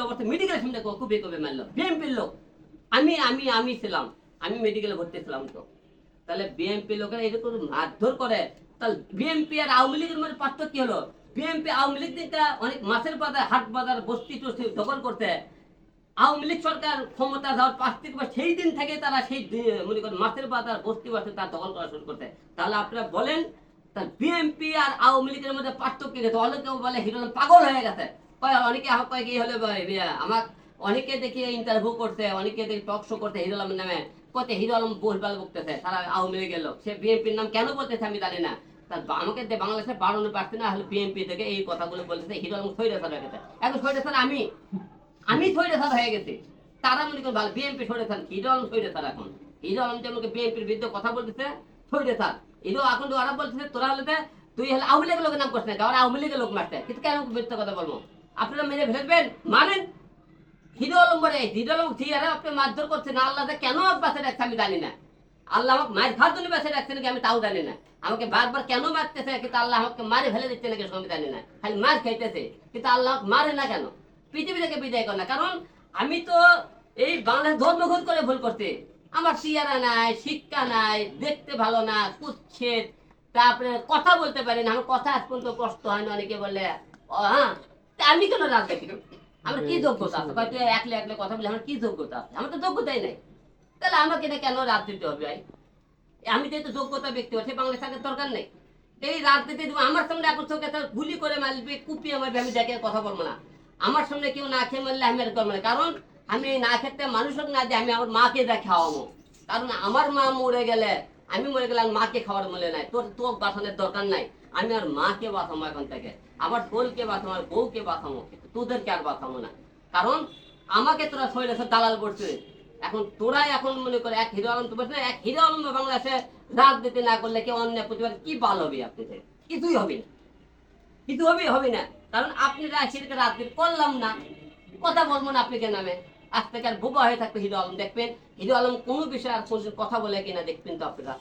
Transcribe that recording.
করতে মেডিকেলের সামনে কুপে কুপে মারলো বিএনপির লোক। আমি ছিলাম, আমি মেডিকেলে ভর্তি ছিলাম। তো তাহলে বিএনপি লোকেরা এরকম মারধর করে, তাহলে বিএনপি আর আওয়ামী লীগের মধ্যে পার্থক্য কি হলো? বিএনপি আওয়ামী লীগ দিকটা অনেক মাছের বাজার, হাট বাজার, বস্তি টস্তি দখল করতে, আওয়ামী লীগ সরকার ক্ষমতা যাওয়ার 5 থেকে সেই দিন থেকে তারা সেই মনে করেন মাছের বাজার, বস্তি বাজার তার দখল করা শুরু করতে। তাহলে আপনারা বলেন, তাহলে বিএনপি আর আওয়ামী লীগের মধ্যে পার্থক্য কি? অনেকে বলে হিরো আলম পাগল হয়ে গেছে, অনেকে আমার কয়েক হলে আমার অনেকে দেখি ইন্টারভিউ করতে, অনেকে দেখি টক শো করতে হিরো আলমের নামে, কত হিরো আলম বলবাল বকতেছে তারা আওয়ামী লীগের লোক, সে বিএনপির নাম কেন বলতেছে আমি জানি না। তার আমাকে বাংলাদেশে 52% না হলে বিএনপি থেকে এই কথাগুলো বলতেছে হিরো আলম স্বৈরাচার হয়ে গেছে। এখন স্বৈরাচার আমি স্বৈরাচার হয়ে গেছি, তারা মনে করেন ভালো বিএনপি স্বৈরাচার, হিরো আলম স্বৈরাচার। এখন হিরো আলম যেমন বিএনপির বিরুদ্ধে কথা বলতেছে স্বৈরাচার, হিরো এখন ওরা বলতেছে তোরা হলে তুই হলে আওয়ামী লীগের লোকের নাম করছে না, ওরা আওয়ামী লীগের লোক মারতে, কিন্তু কেন বিরুদ্ধে কথা বলবো? আপনারা মেরে ফেলবেন মানেন হিরো আলম বলে, হিরো আলম ঠিক আছে আপনি মারধর করছেন, আল্লাহ কেন বাঁচে রাখছে আমি জানি না। আল্লাহ আমাকে মায়ের খাওয়ার জন্য বেঁচে রাখছে নাকি আমি তাও জানি না। আমাকে বারবার কেন মারতেছে, কিন্তু আল্লাহ আমাকে মারে ফেলে দিচ্ছে নাকি আমি জানি না। খালি মার খাইতেছে, কিন্তু আল্লাহ মারে না কেন? পৃথিবী থেকে বিদায় করে না। কারণ আমি তো এই বাংলাদেশ ধর্মঘট করে ভুল করতে, আমার চেহারা নাই, শিক্ষা নাই, দেখতে ভালো না, কুচ্ছেদ, তারপরে কথা বলতে পারি না, আমার কথা আজ পর্যন্ত কষ্ট হয় না। অনেকে বলে হ্যাঁ আমি কেন রাজনীতি, আমার কি যোগ্যতা আছে? হয়তো একলে একলে কথা বলে আমার কি যোগ্যতা আছে? আমার তো যোগ্যতাই নাই, তাহলে আমাকে কেন রাজনীতি হবে? ভাই আমি যেহেতু যোগ্যতা ব্যক্তি হচ্ছে, বাংলাদেশ থাকার দরকার নেই। এই রাজনীতি আমার সামনে এখন চোখে গুলি করে মারবে, কুপিয়ে মারবে, আমি দেখে কথা বলবো না। আমার সামনে কেউ না খেয়ে মারলে আমি আর করবো না, কারণ আমি না খেতে মানুষের না দিয়ে আমি আমার মাকে যা খাওয়াবো। কারণ আমার মা মরে গেলে, আমি মরে গেলে আর মাকে খাওয়ার মনে নাই, তোর বাঁচানোর দরকার নাই। আমি আর মাকে বাঁচাবো এখন থেকে, আমার বোনকে বাঁচাবো, আমার বউকে বাঁচাবো, তোদেরকে আর বাঁচাবো না। কারণ আমাকে তোরা শরীরে দালাল করছে। এখন তোরা এখন মনে করে এক হিরো আলম, তো বলছে না এক হিরো আলম বাংলাদেশে রাজনীতি না করলে কেউ অন্য প্রতিবাদ কি ভালো হবে? আপনি কিছুই হবে না, কিছু হবে না। কারণ আপনি সেটাকে রাজনীতি করলাম না, কথা বলবো না আপনাকে নামে। আজ থেকে আর বোবা হয়ে থাকবে হিরো আলম, দেখবেন হিরো আলম কোনো বিষয়ে আর কথা বলে কিনা দেখবেন তো আপনারা।